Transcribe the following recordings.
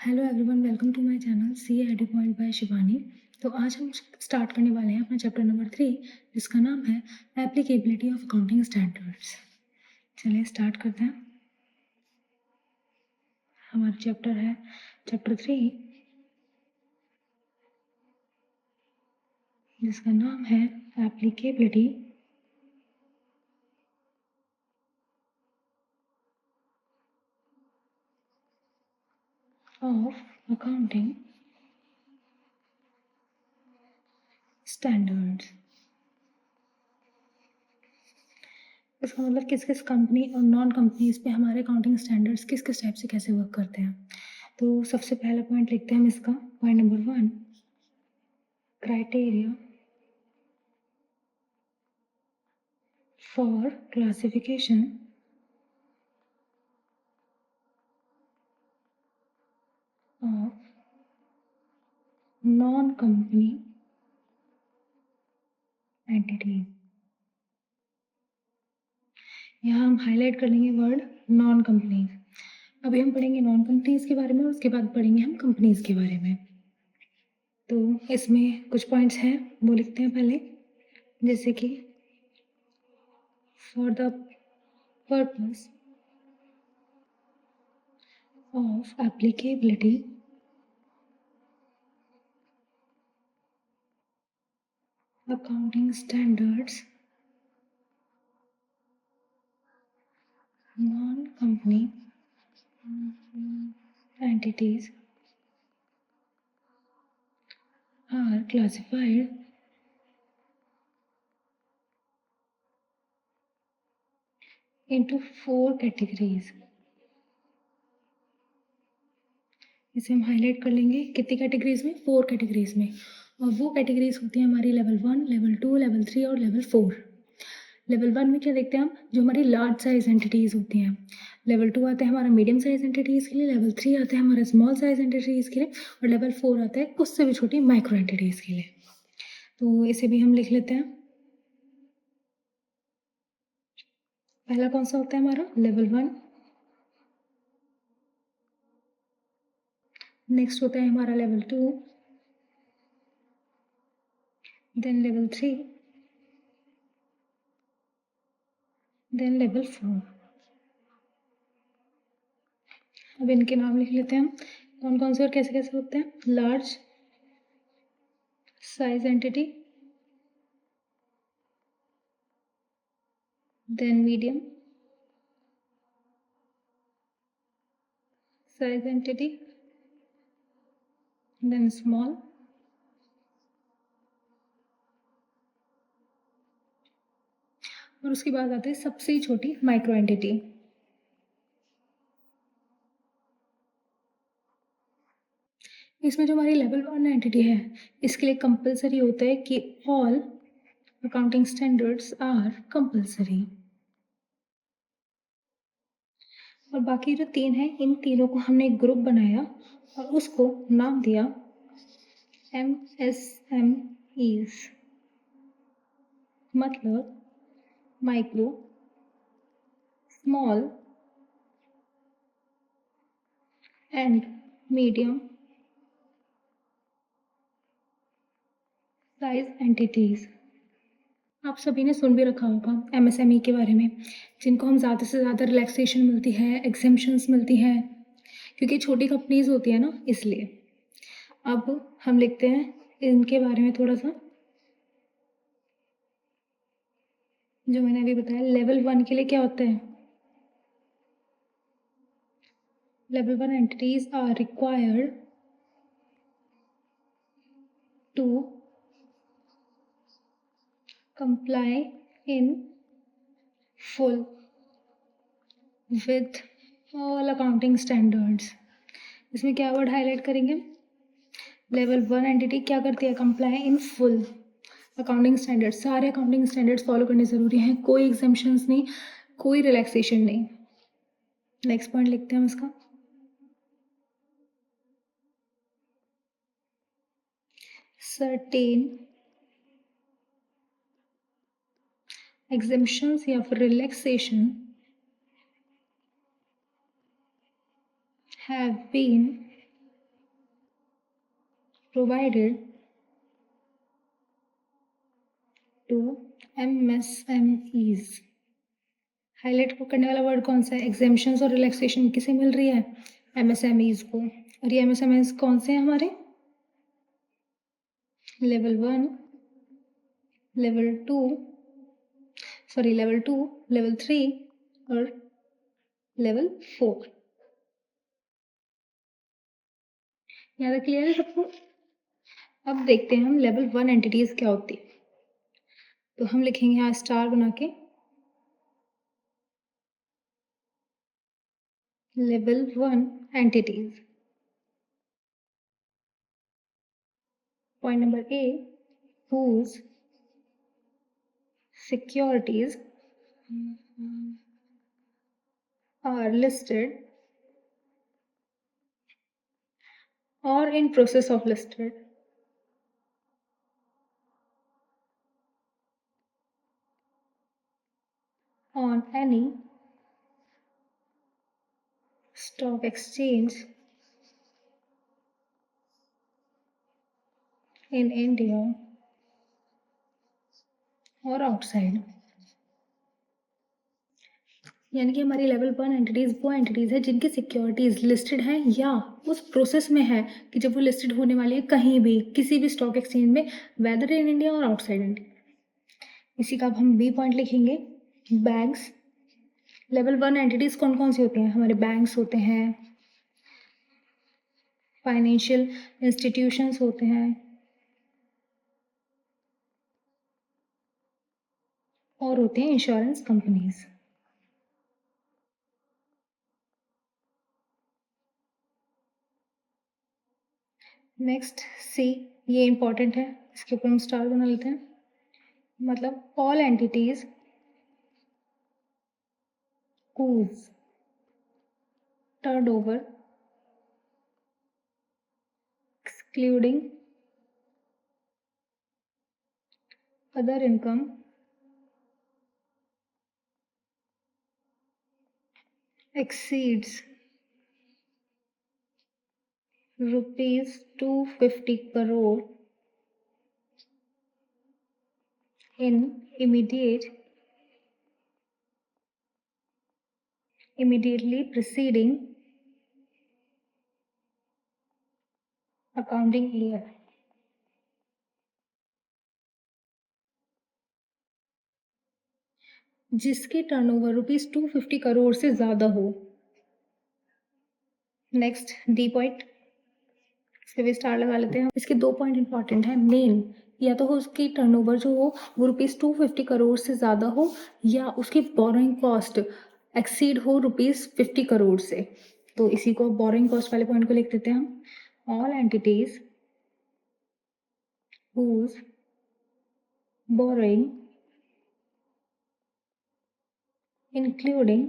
Hello everyone, welcome to my channel C AD point by Shivani. तो आज हम start करने वाले हैं अपना चैप्टर नंबर 3, जिसका नाम है एप्लीकेबिलिटी ऑफ अकाउंटिंग स्टैंडर्ड्स। चलिए स्टार्ट करते हैं। हमारा चैप्टर है चैप्टर 3, जिसका नाम है एप्लीकेबिलिटी ऑफ अकाउंटिंग स्टैंडर्ड्स। इसका मतलब किस किस कंपनी और नॉन कंपनीज पे हमारे अकाउंटिंग स्टैंडर्ड्स किस किस टाइप से कैसे वर्क करते हैं। तो सबसे पहला पॉइंट लिखते हैं हम इसका। Point number 1, criteria for classification of non-company entities। यहाँ हम हाईलाइट कर लेंगे वर्ड नॉन कंपनीज। अभी हम पढ़ेंगे नॉन कंपनीज के बारे में और उसके बाद पढ़ेंगे हम कंपनीज के बारे में। तो इसमें कुछ पॉइंट्स हैं, वो लिखते हैं पहले। जैसे कि for the purpose of applicability accounting standards non company entities are classified into 4 categories। इसे हम हाईलाइट कर लेंगे कितनी कैटेगरीज में, 4 कैटेगरीज में। और वो कैटेगरीज होती हैं हमारी लेवल 1, लेवल 2, लेवल 3 और लेवल 4। लेवल 1 में क्या देखते हैं हम, जो हमारी लार्ज साइज एंटिटीज़ होती हैं। लेवल 2 आता है हमारा मीडियम साइज एंटिटीज़ के लिए, लेवल 3 आता है हमारा स्मॉल साइज एंटिटीज़ के लिए, और लेवल 4 आता है उससे भी छोटी माइक्रो एंटिटीज़ के लिए। तो इसे भी हम लिख लेते हैं। पहला कौन सा होता है हमारा, लेवल 1। नेक्स्ट होता है हमारा level 2, then level 3, then level 4। अब इनके नाम लिख लेते हैं हम, कौन कौन से और कैसे कैसे होते हैं। Large size entity, then medium size entity, then small, और उसके बाद आती है सबसे छोटी माइक्रो एंटिटी। इसमें जो हमारी लेवल 1 एंटिटी है, इसके लिए कंपलसरी होता है कि all accounting standards are compulsory. और बाकी जो 3 हैं, इन तीनों को हमने एक ग्रुप बनाया और उसको नाम दिया MSMEs, मतलब micro, small and medium size entities. आप सभी ने सुन भी रखा होगा एमएसएमई के बारे में, जिनको हम ज़्यादा से ज़्यादा रिलैक्सेशन मिलती है, एग्जेम्पशंस मिलती हैं, क्योंकि छोटी कंपनीज होती है ना, इसलिए। अब हम लिखते हैं इनके बारे में थोड़ा सा, जो मैंने अभी बताया। लेवल 1 के लिए क्या होता है, level 1 entities are required to comply in full with all accounting standards। इसमें क्या वर्ड हाईलाइट करेंगे, लेवल 1 एंटिटी क्या करती है, comply in full accounting standards. सारे अकाउंटिंग स्टैंडर्ड्स फॉलो करने ज़रूरी हैं, कोई एग्जाम्पशंस नहीं, कोई रिलैक्सेशन नहीं। नेक्स्ट पॉइंट लिखते हैं हम इसका। सर्टेन एग्जाम्पशंस या फिर relaxation have been provided to MSMEs। Highlight करने वाला वर्ड कौन सा है? एग्जेम्पशंस और रिलैक्सेशन किसे मिल रही है? एमएसएमईज को। और ये एमएसएमईज कौन से हैं हमारे? Level 1, level 2, sorry level 2, level 3 और लेवल 4। यहाँ तक क्लियर है सबको? अब देखते हैं हम लेवल 1 एंटिटीज क्या होती है। तो हम लिखेंगे यहाँ स्टार बना के level 1 entities. Point number A, whose securities are listed or in process of listed on any stock exchange in India or outside। यानी कि हमारी लेवल 1 एंटिटीज वो एंटिटीज है जिनकी सिक्योरिटीज लिस्टेड है या उस प्रोसेस में है कि जब वो लिस्टेड होने वाली है कहीं भी किसी भी स्टॉक एक्सचेंज में, वेदर इन इंडिया और आउटसाइड इंडिया। इसी का अब हम बी पॉइंट लिखेंगे, बैंक्स। लेवल 1 एंटिटीज कौन कौन सी होती हैं? हमारे बैंक्स होते हैं, फाइनेंशियल इंस्टीट्यूशंस होते हैं और होते हैं इंश्योरेंस कंपनीज। नेक्स्ट सी, ये इंपॉर्टेंट है, इसके ऊपर हम स्टार बना लेते हैं। मतलब all entities whose turnover excluding other income exceeds rupees 250 crore in immediately preceding accounting year। जिसकी टर्नओवर रुपीज 250 करोड़ से ज्यादा हो। नेक्स्ट डी पॉइंट, इसके भी स्टार लगा लेते हैं। इसके दो पॉइंट इंपॉर्टेंट है मेन, या तो हो उसकी टर्नओवर जो हो वो रुपीज 250 करोड़ से ज़्यादा हो या उसकी बोरोइंग कॉस्ट एक्सीड हो रुपीज 50 करोड़ से। तो इसी को बोरोइंग कॉस्ट वाले पॉइंट को लिख देते हैं हम। All entities whose borrowing including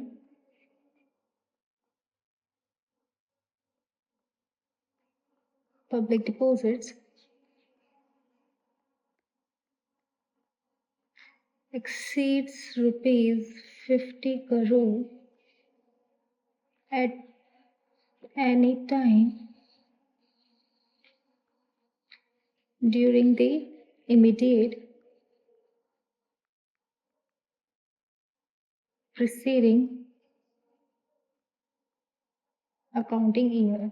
public deposits exceeds rupees 50 crore at any time during the immediate preceding accounting year।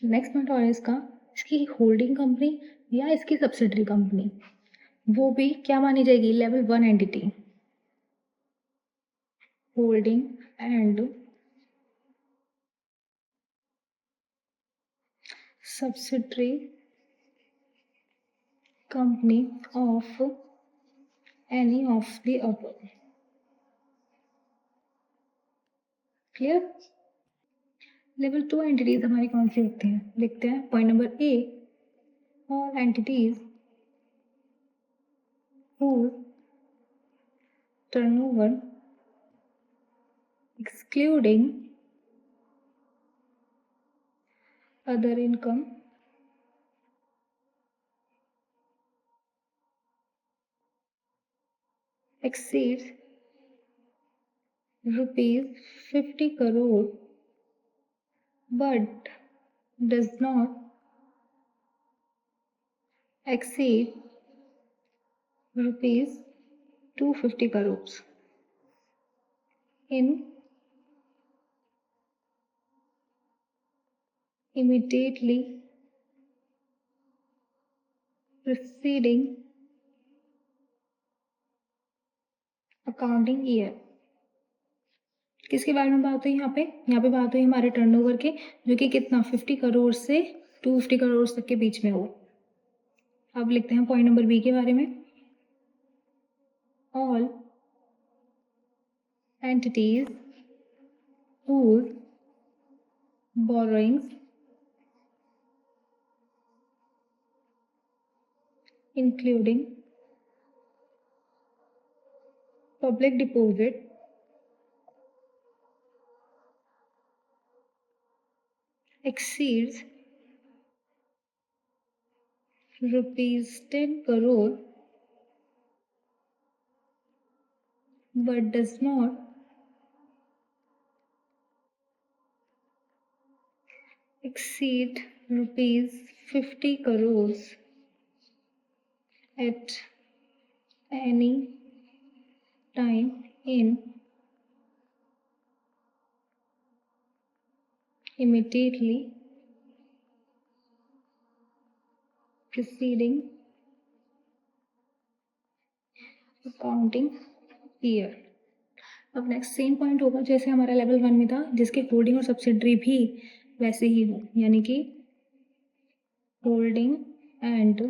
Next point और इसका, इसकी होल्डिंग कंपनी या इसकी सब्सिडरी कंपनी वो भी क्या मानी जाएगी? Level 1 entity. Holding and subsidiary company of any of the above. Clear? Level 2 entities हमारी कौन सी होती हैं? देखते हैं point number A, all entities whose turnover excluding other income exceeds rupees 50 crore but does not exceed rupees 250 crores in immediately preceding accounting year. किसके बारे में बात हुई यहाँ पे बात हुई हमारे टर्नओवर के, जो कि कितना 50 करोड़ से 250 करोड़ तक के बीच में हो। अब लिखते हैं पॉइंट नंबर बी के बारे में। All entities whose borrowings including public deposit exceeds rupees 10 crore but does not exceed rupees 50 crores at any time in immediately preceding accounting year. अब नेक्स्ट सेम पॉइंट होगा जैसे हमारा लेवल 1 में था, जिसके होल्डिंग और सब्सिडरी भी वैसे ही हो, यानी कि holding and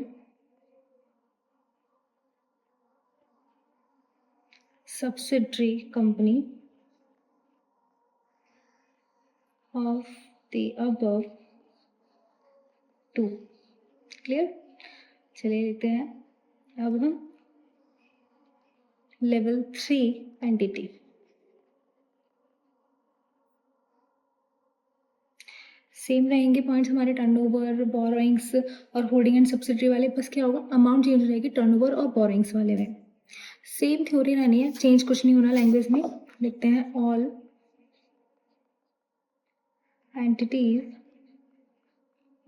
subsidiary company of the above two. Clear? चलिए लिखते हैं अब हम लेवल 3 एंटिटी। सेम रहेंगे पॉइंट्स हमारे टर्नओवर, बोरोइंग्स और होल्डिंग एंड सब्सिडरी वाले, बस क्या होगा अमाउंट चेंज हो जाएगी टर्नओवर और बोरोइंग्स वाले में। सेम थ्योरी रहनी है, चेंज कुछ नहीं होना लैंग्वेज में। लिखते हैं all entities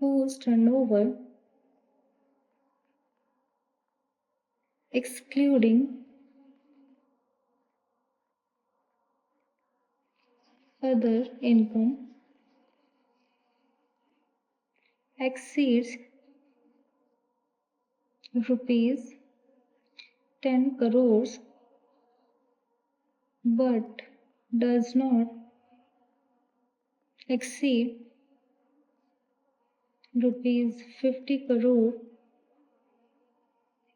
whose turnover excluding other income exceeds rupees 10 crores but does not exceed rupees 50 crore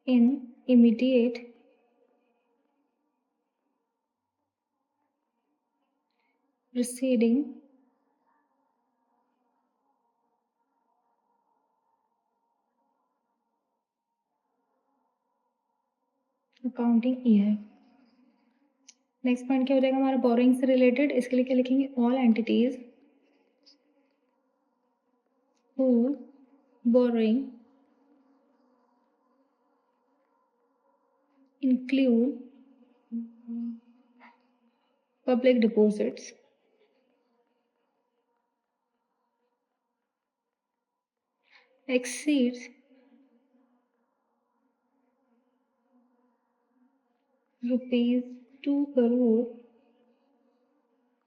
in immediate preceding accounting year. Next point क्या हो जाएगा हमारा बोरोइंग से रिलेटेड, इसके लिए क्या लिखेंगे all entities who borrowing include public deposits exceeds rupees 2 crore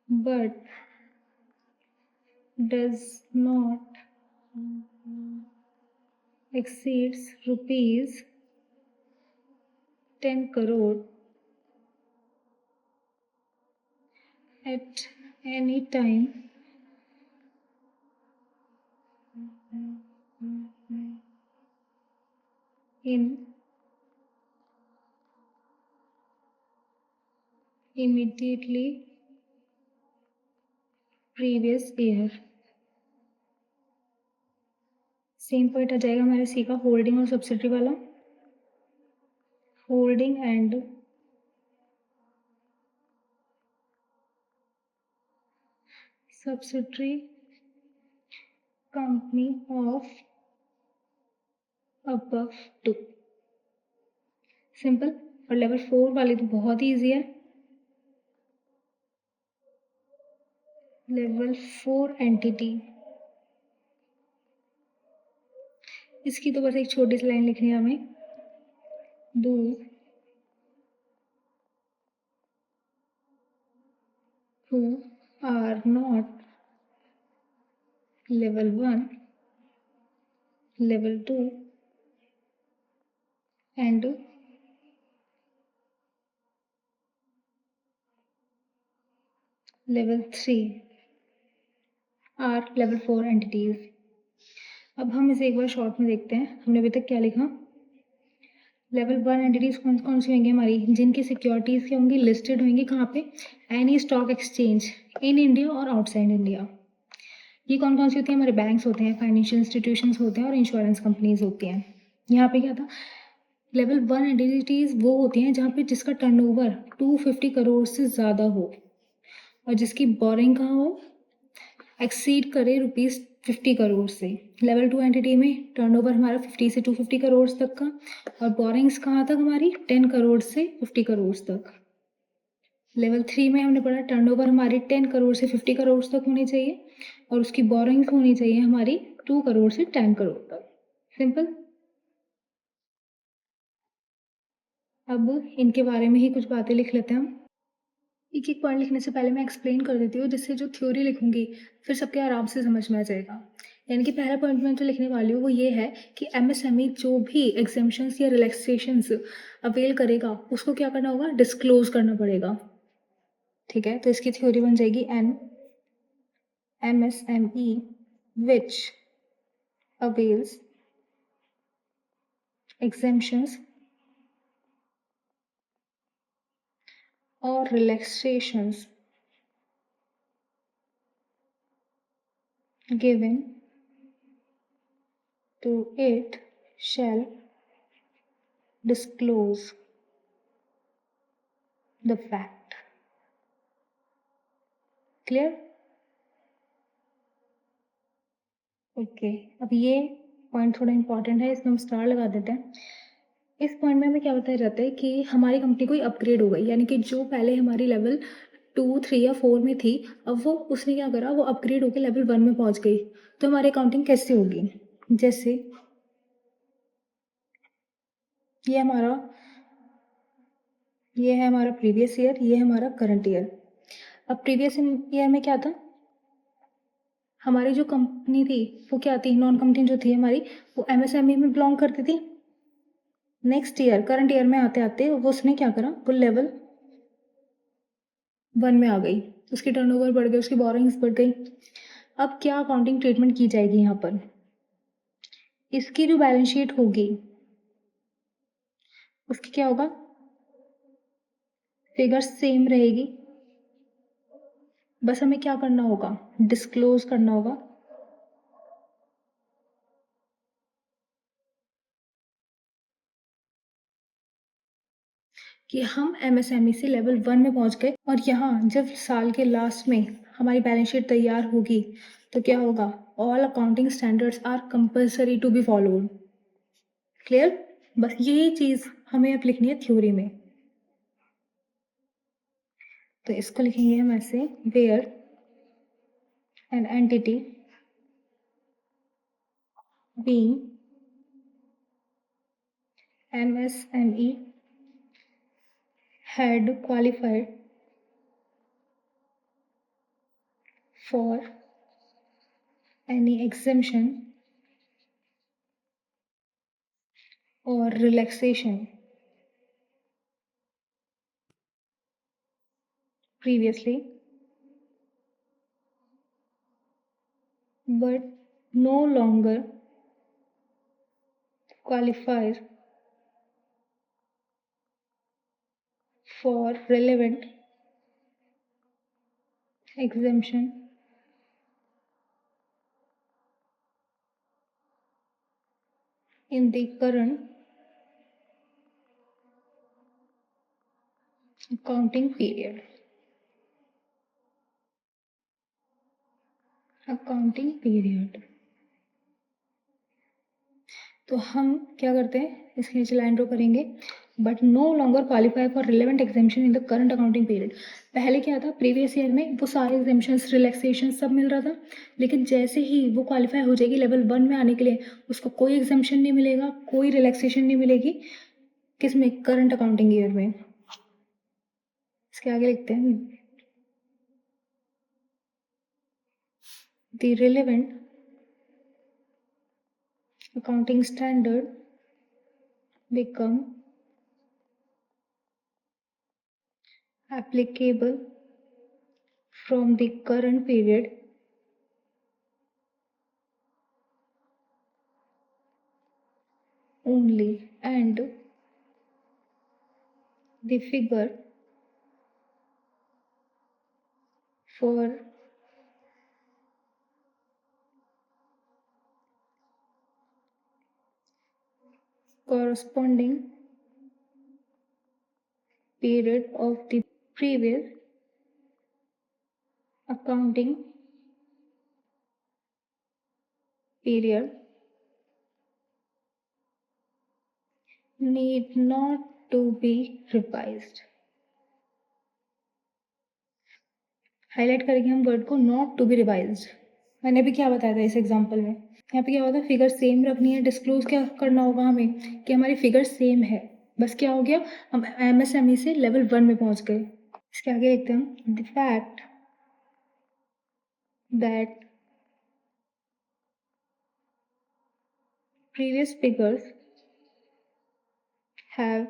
but does not exceeds rupees 10 crore at any time in immediately previous year। Same point आ जाएगा हमारे सी का होल्डिंग और सब्सिडरी वाला। Holding and subsidiary company of above two. Simple. और level 4 वाली तो बहुत ही ईजी है। लेवल 4 एंटिटी, इसकी तो बस एक छोटी सी लाइन लिखनी है हमें, those who are not level 1, level 2 and level 3 are level 4 entities। अब हम इसे एक बार शॉर्ट में देखते हैं, हमने अभी तक क्या लिखा। लेवल 1 एंटिटीज कौन कौन सी होंगी हमारी, जिनकी सिक्योरिटीज क्या होंगी, लिस्टेड होंगी कहाँ पे, any stock exchange in India और आउटसाइड इंडिया। ये कौन कौन सी होती है, हमारे बैंक्स होते हैं, फाइनेंशियल इंस्टीट्यूशंस होते हैं और इंश्योरेंस कंपनीज होती हैं। यहाँ पे क्या था, लेवल 1 एंटिटीज वो होती हैं जहाँ पे जिसका टर्नओवर 250 करोड़ से ज़्यादा हो और जिसकी बोरिंग कहाँ हो, एक्सीड करे ₹50 करोड़ से। लेवल 2 एंटिटी में टर्नओवर हमारा 50 से 250 करोड़ तक का और बोरिंग्स कहाँ तक हमारी 10 करोड़ से 50 करोड़ तक। लेवल 3 में हमने पढ़ा टर्नओवर हमारी 10 करोड़ से 50 करोड़ तक होनी चाहिए और उसकी बोरिंग्स होनी चाहिए हमारी 2 करोड़ से 10 करोड़ तक। सिंपल। अब इनके बारे में ही कुछ बातें लिख लेते हैं हम। एक एक पॉइंट लिखने से पहले मैं एक्सप्लेन कर देती हूँ, जिससे जो थ्योरी लिखूंगी फिर सबके आराम से समझ में आ जाएगा। यानी कि पहला पॉइंट मैं जो लिखने वाली हूँ वो ये है कि एमएसएमई जो भी एग्जेम्पशंस या रिलैक्सेशंस अवेल करेगा उसको क्या करना होगा, डिस्क्लोज करना पड़ेगा। ठीक है, तो इसकी थ्योरी बन जाएगी an MSME which avails exemptions or relaxations given to it shall disclose the fact। Clear? Okay, अब ये पॉइंट थोड़ा इंपॉर्टेंट है, इसमें हम स्टार लगा देते हैं। इस पॉइंट में हमें क्या बताया जाता है कि हमारी कंपनी कोई अपग्रेड हो गई, यानी कि जो पहले हमारी लेवल 2, 3 या 4 में थी, अब वो उसने क्या करा, वो अपग्रेड होकर लेवल 1 में पहुंच गई। तो हमारी अकाउंटिंग कैसे होगी, जैसे ये हमारा ये है हमारा प्रीवियस ईयर, ये है हमारा करंट ईयर। अब प्रीवियस ईयर में क्या था, हमारी जो कंपनी थी वो क्या थी, नॉन कंपनी जो थी हमारी वो एमएसएमई में बिलोंग करती थी। नेक्स्ट ईयर करंट ईयर में आते आते वो उसने क्या करा, वो लेवल 1 में आ गई, उसकी टर्नओवर बढ़ गई, उसकी बोरिंग्स बढ़ गई। अब क्या अकाउंटिंग ट्रीटमेंट की जाएगी यहाँ पर, इसकी जो बैलेंस शीट होगी उसकी क्या होगा, फिगर सेम रहेगी, बस हमें क्या करना होगा, डिस्क्लोज करना होगा कि हम एमएसएमई से लेवल 1 में पहुंच गए। और यहाँ जब साल के लास्ट में हमारी बैलेंस शीट तैयार होगी तो क्या होगा, all accounting standards are compulsory to be followed. Clear? बस यही चीज़ हमें अब लिखनी है थ्योरी में। तो इसको लिखेंगे हम ऐसे, where an entity being MSME had qualified for any exemption or relaxation previously, but no longer qualifies for relevant exemption in the current accounting period। Accounting period. तो हम क्या करते हैं, इसके नीचे लाइन ड्रॉ करेंगे but no longer qualify for relevant exemption in the current accounting period. पहले क्या था, प्रीवियस ईयर में वो सारे एग्जामेशंस रिलैक्सेशन सब मिल रहा था, लेकिन जैसे ही वो क्वालिफाई हो जाएगी लेवल 1 में आने के लिए, उसको कोई एग्जामेशन नहीं मिलेगा, कोई रिलैक्सेशन नहीं मिलेगी। किस में? करंट अकाउंटिंग ईयर में। इसके आगे लिखते हैं, the relevant accounting standard become applicable from the current period only, and the figure for corresponding period of the previous accounting period need not to be revised। Highlight करेंगे हम word को, not to be revised. मैंने भी क्या बताया था इस example में, यहाँ पे क्या होता है, फिगर सेम रखनी है। डिस्क्लोज क्या करना होगा हमें कि हमारी फिगर सेम है। बस क्या हो गया, हम एमएसएमई से लेवल 1 में पहुंच गए। इसके आगे लिखते हैं हम, the fact that previous figures have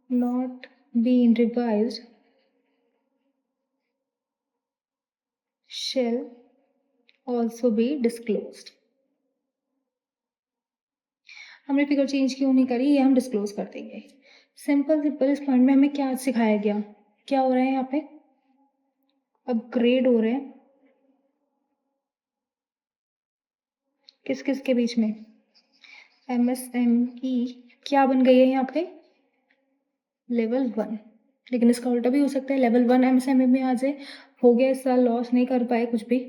not been revised shall also be disclosed। हमने फिगर चेंज क्यों नहीं करी, ये हम डिस्क्लोज कर देंगे। सिंपल सिंपल इस पॉइंट में हमें क्या सिखाया गया, क्या हो रहा है यहाँ पे, अपग्रेड हो रहे हैं किस किस के बीच में, एमएसएमई क्या बन गई है यहाँ पे, लेवल 1। लेकिन इसका उल्टा भी हो सकता है, लेवल 1 एमएसएमई में आ जाए, हो गया इस साल, लॉस नहीं कर पाए कुछ भी।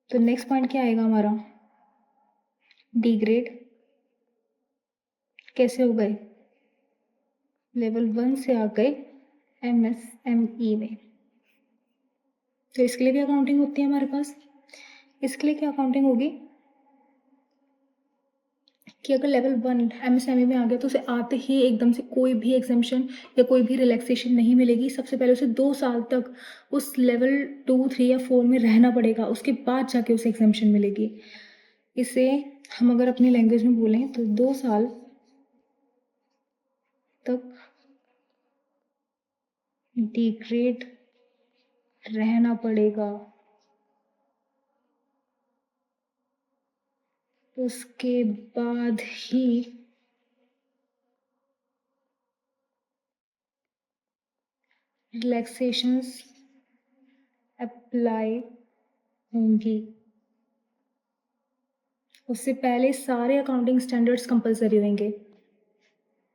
तो नेक्स्ट पॉइंट क्या आएगा हमारा, डिग्रेड कैसे हो गए, लेवल 1 से आ गए एमएसएमई में। तो इसके लिए भी अकाउंटिंग होती है हमारे पास। इसके लिए क्या अकाउंटिंग होगी कि अगर लेवल 1 एमएसएमई में आ गया तो उसे आते ही एकदम से कोई भी एग्जामेशन या कोई भी रिलैक्सेशन नहीं मिलेगी। सबसे पहले उसे 2 साल तक उस लेवल 2, 3 या 4 में रहना पड़ेगा, उसके बाद जाके उसे एग्जामेशन मिलेगी। इसे हम अगर अपनी लैंग्वेज में बोलें तो 2 साल तक डिग्रेड रहना पड़ेगा, उसके बाद ही रिलैक्सेशंस अप्लाई होंगी। उससे पहले सारे अकाउंटिंग स्टैंडर्ड्स कंपलसरी होंगे।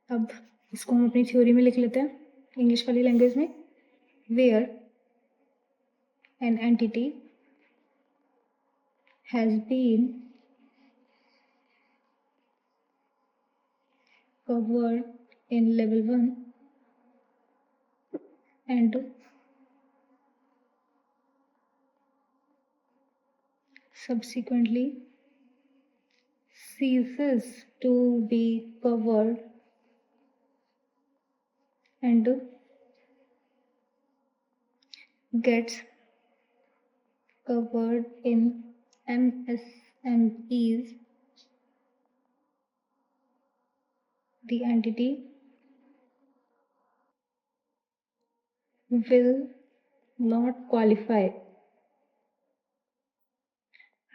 अब इसको हम अपनी थ्योरी में लिख लेते हैं, इंग्लिश वाली लैंग्वेज में। Where an entity has been covered in level 1 and subsequently ceases to be covered and gets covered in MSMEs, the entity will not qualify।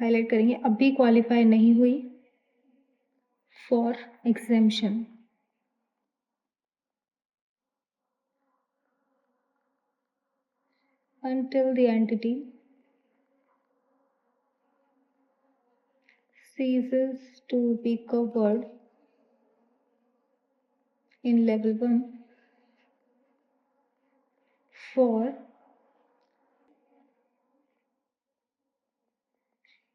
Highlight करेंगे, अभी क्वालिफाई नहीं हुई for एग्जामेशन until the entity ceases to be covered in level 1 for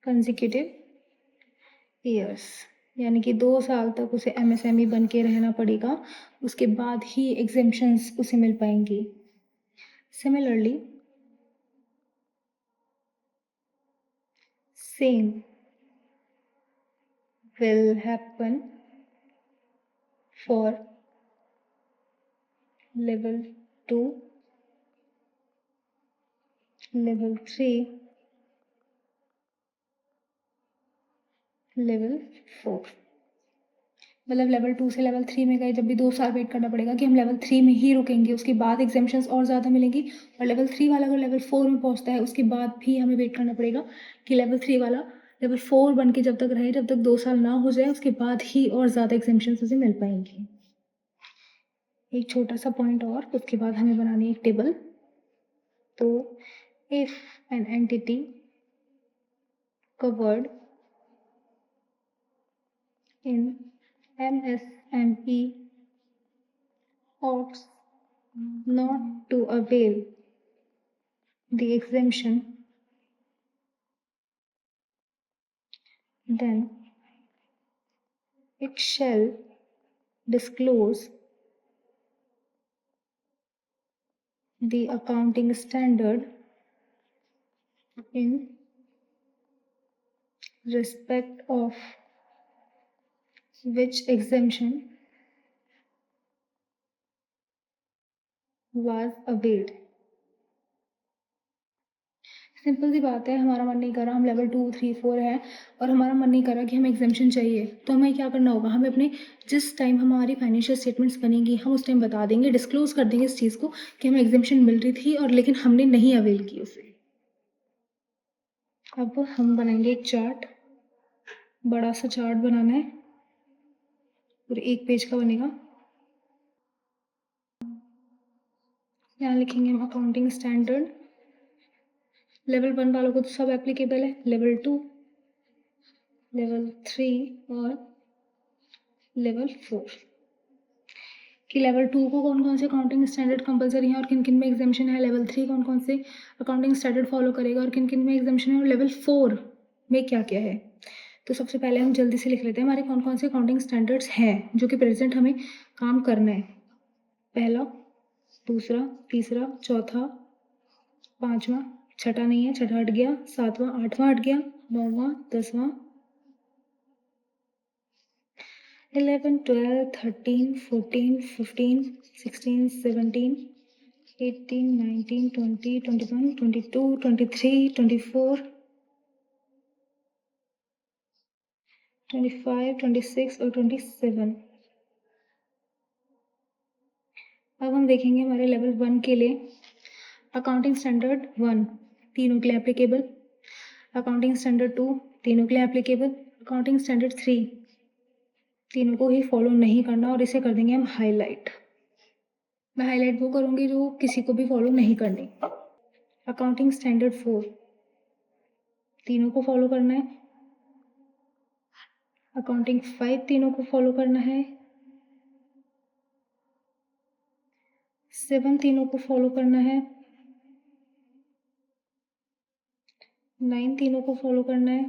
consecutive years। यानी कि 2 साल तक उसे MSME बन के रहना पड़ेगा, उसके बाद ही एग्ज़ेम्पशंस उसे मिल पाएँगी। Similarly same will happen for level 2, level 3, level 4। मतलब लेवल 2 से लेवल 3 में गए जब भी 2 साल वेट करना पड़ेगा कि हम लेवल 3 में ही रुकेंगे, उसके बाद एग्जामेशंस और ज़्यादा मिलेंगी। और लेवल 3 वाला अगर लेवल 4 में पहुंचता है उसके बाद भी हमें वेट करना पड़ेगा कि लेवल 3 वाला लेवल 4 बन के जब तक रहे, जब तक 2 साल ना हो जाए, उसके बाद ही और ज़्यादा एग्जामेशंस उसे मिल पाएंगी। एक छोटा सा पॉइंट और, उसके बाद हमें बनानी है एक टेबल। तो if an entity covered in MSME ought not to avail the exemption, then it shall disclose the accounting standard in respect of which exemption was availed। Simple सी बात है, हमारा मन नहीं कर रहा, हम लेवल 2, 3, 4 है और हमारा मन नहीं कर रहा कि हमें एग्जामेशन चाहिए, तो हमें क्या करना होगा, हमें अपने जिस टाइम हमारी फाइनेंशियल स्टेटमेंट्स बनेंगी हम उस टाइम बता देंगे, डिस्क्लोज कर देंगे इस चीज़ को कि हमें एग्जामेशन मिल रही थी और लेकिन हमने नहीं अवेल की उसे। अब हम बनाएंगे एक चार्ट, बड़ा सा चार्ट बनाना है, पूरे 1 पेज का बनेगा। यहाँ लिखेंगे हम अकाउंटिंग स्टैंडर्ड। लेवल 1 वालों को तो सब एप्लीकेबल है, लेवल 2, लेवल 3 और लेवल 4। कि लेवल 2 को कौन कौन से अकाउंटिंग स्टैंडर्ड कंपलसरी हैं और किन किन में एग्जामेशन है, लेवल 3 कौन कौन से अकाउंटिंग स्टैंडर्ड फॉलो करेगा और किन किन में एग्जामेशन है, और लेवल 4 में क्या क्या है। तो सबसे पहले हम जल्दी से लिख लेते हैं हमारे कौन कौन से अकाउंटिंग स्टैंडर्ड्स हैं जो कि प्रेजेंट हमें काम करना है। पहला, दूसरा, तीसरा, चौथा, पाँचवा, छठा नहीं है, छठा हट गया, सातवां, आठवां हट गया, नौवां, 10वां, 11, 12, 13, 14, 15, 16, 17, 18, 19, 20, 21, 22, 23, 24, 25, 26 और 27। अब हम देखेंगे हमारे लेवल 1 के लिए अकाउंटिंग स्टैंडर्ड 1 तीनों के लिए एप्लीकेबल, अकाउंटिंग स्टैंडर्ड 2 तीनों के लिए एप्लीकेबल, अकाउंटिंग स्टैंडर्ड 3 तीनों को ही फॉलो नहीं करना और इसे कर देंगे हम हाईलाइट। मैं हाईलाइट वो करूँगी जो किसी को भी फॉलो नहीं करनी। अकाउंटिंग स्टैंडर्ड 4 तीनों को फॉलो करना है, अकाउंटिंग 5 तीनों को फॉलो करना है, 7 तीनों को फॉलो करना है, 9 तीनों को फॉलो करना है,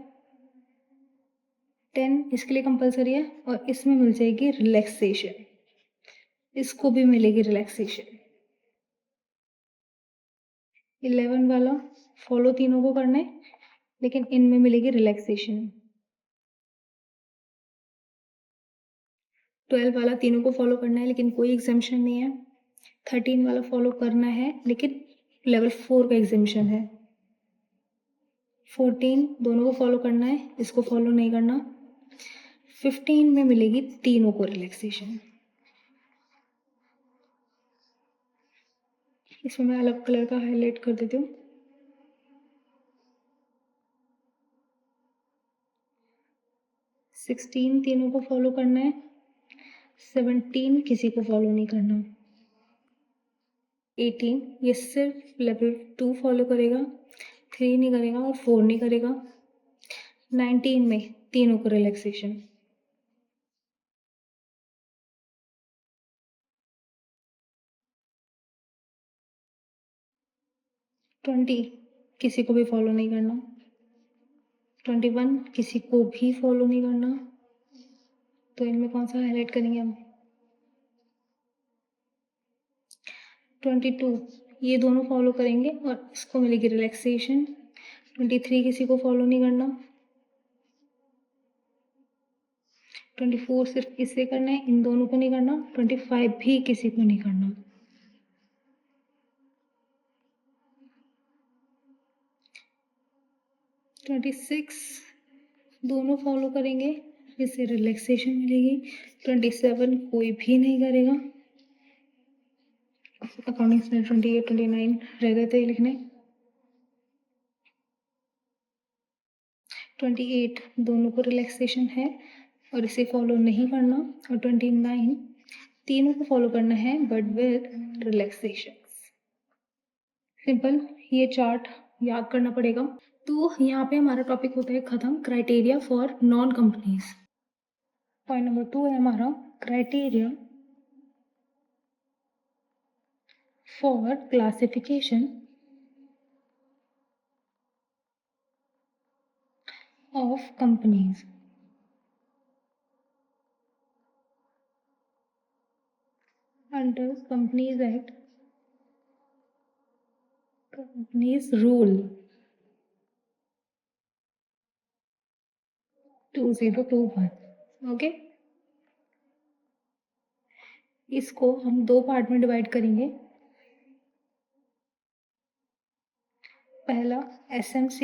10 इसके लिए कंपलसरी है और इसमें मिल जाएगी रिलैक्सेशन, इसको भी मिलेगी रिलैक्सेशन। 11 वाला फॉलो तीनों को करना है लेकिन इनमें मिलेगी रिलैक्सेशन। 12 वाला तीनों को फॉलो करना है लेकिन कोई एग्जाम्शन नहीं है। 13 वाला फॉलो करना है लेकिन लेवल 4 का एग्जाम्शन है। 14 दोनों को फॉलो करना है, इसको फॉलो नहीं करना। 15 में मिलेगी तीनों को रिलैक्सेशन। इसमें मैं अलग कलर का हाईलाइट कर देती हूँ। 16 तीनों को फॉलो करना है, 17 किसी को फॉलो नहीं करना। 18 ये सिर्फ लेवल 2 फॉलो करेगा, 3 नहीं करेगा और 4 नहीं करेगा। 19 में तीनों को रिलैक्सेशन। 20 किसी को भी फॉलो नहीं करना। 21 किसी को भी फॉलो नहीं करना। तो इनमें कौन सा हाईलाइट करेंगे हम? 22 ये दोनों फॉलो करेंगे और इसको मिलेगी रिलैक्सेशन। 23 किसी को फॉलो नहीं करना। 24 सिर्फ इसे करना है, इन दोनों को नहीं करना। 25 भी किसी को नहीं करना। 26 दोनों फॉलो करेंगे, इससे रिलैक्सेशन मिलेगी। 27 कोई भी नहीं करेगा। अकाउंटिंग स्टैंडर्ड 28 29 रह गए थे लिखने। 28 दोनों को रिलैक्सेशन है और इसे फॉलो नहीं करना। और 29 तीनों को फॉलो करना है बट विद रिलैक्सेशन। सिंपल, ये चार्ट याद करना पड़ेगा। तो यहाँ पे हमारा टॉपिक होता है खत्म, criteria for non companies. Point number 2 है हमारा criteria for classification of companies. Under Companies Act, Companies Rule 2021. Okay, इसको हम दो पार्ट में डिवाइड करेंगे। पहला SMC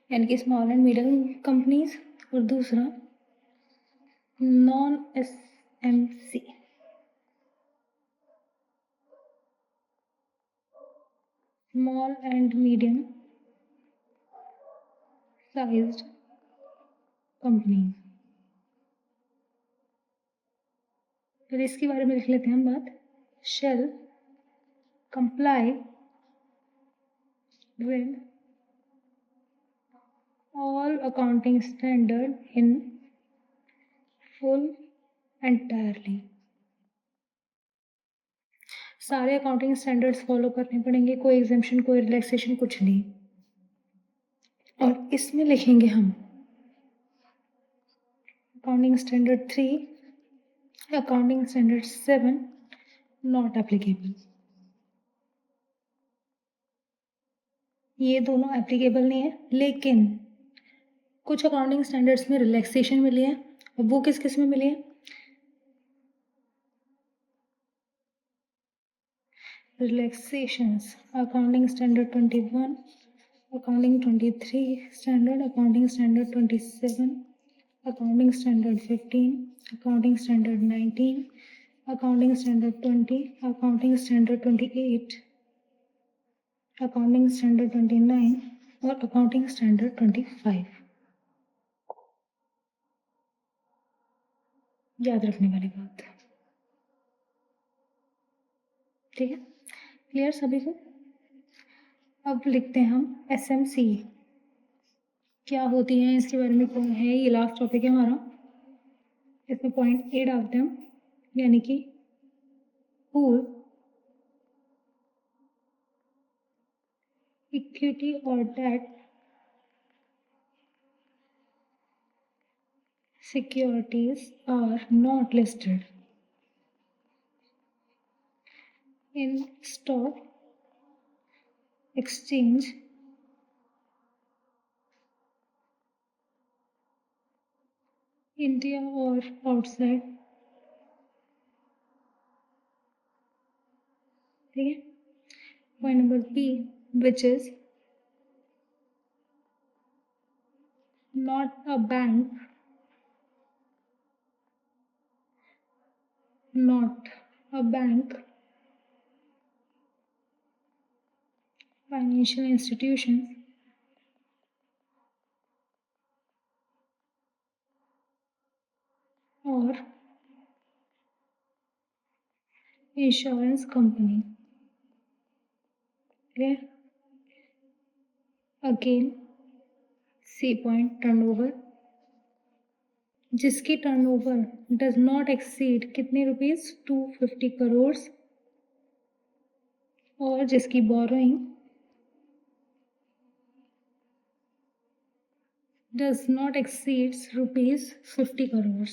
यानी कि स्मॉल एंड मिडियम कंपनीज, और दूसरा non SMC small and medium sized companies. फिर इसके बारे में लिख लेते हैं हम बात। Shall comply with all accounting standard in full entirely। सारे अकाउंटिंग स्टैंडर्ड्स फॉलो करने पड़ेंगे, कोई एग्जाम्शन कोई रिलैक्सेशन कुछ नहीं। और इसमें लिखेंगे हम accounting standard 3, accounting standard 7 not applicable. ये दोनों एप्लीकेबल नहीं है, लेकिन कुछ अकाउंटिंग स्टैंडर्ड्स में रिलैक्सेशन मिली है। और वो किस किस में मिली है? Relaxations accounting standard 21, accounting 23 standard, accounting standard 27, accounting standard 15, accounting standard 19, accounting standard 20, accounting standard 28, accounting standard 29 और अकाउंटिंग स्टैंडर्ड 25। याद रखने वाली बात, ठीक है? क्लियर सभी को? अब लिखते हैं हम SMC क्या होती है, इसके बारे में कौन है। ये लास्ट टॉपिक है हमारा, इसमें पॉइंट A डालते हैं हम, यानी कि पूल इक्विटी और date securities are not listed in stock exchange India or outside। ठीक है? Point number B, which is not a bank, not a bank, financial institutions, or insurance company। Okay? Again, C point turnover, जिसकी turnover does not exceed कितने rupees 250 crore, और जिसकी borrowing does not exceeds rupees 50 crore.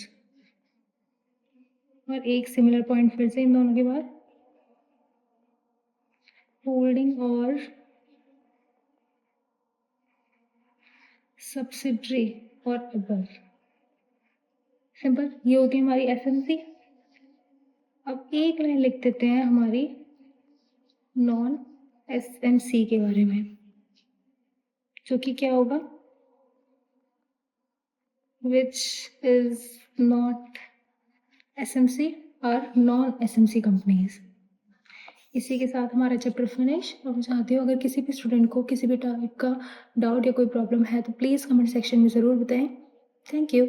और एक similar point फिर से इन दोनों के बाद, होल्डिंग और सब्सिडरी और अबव। सिंपल, ये होती है हमारी एसएमसी। अब एक लाइन लिख देते हैं हमारी नॉन एसएमसी के बारे में, जो कि क्या होगा, विच इज नॉट एसएमसी और नॉन एसएमसी कंपनीज। इसी के साथ हमारा चैप्टर फिनिश। अब मैं चाहती हूँ अगर किसी भी स्टूडेंट को किसी भी टाइप का डाउट या कोई प्रॉब्लम है तो प्लीज़ कमेंट सेक्शन में ज़रूर बताएं। Thank you.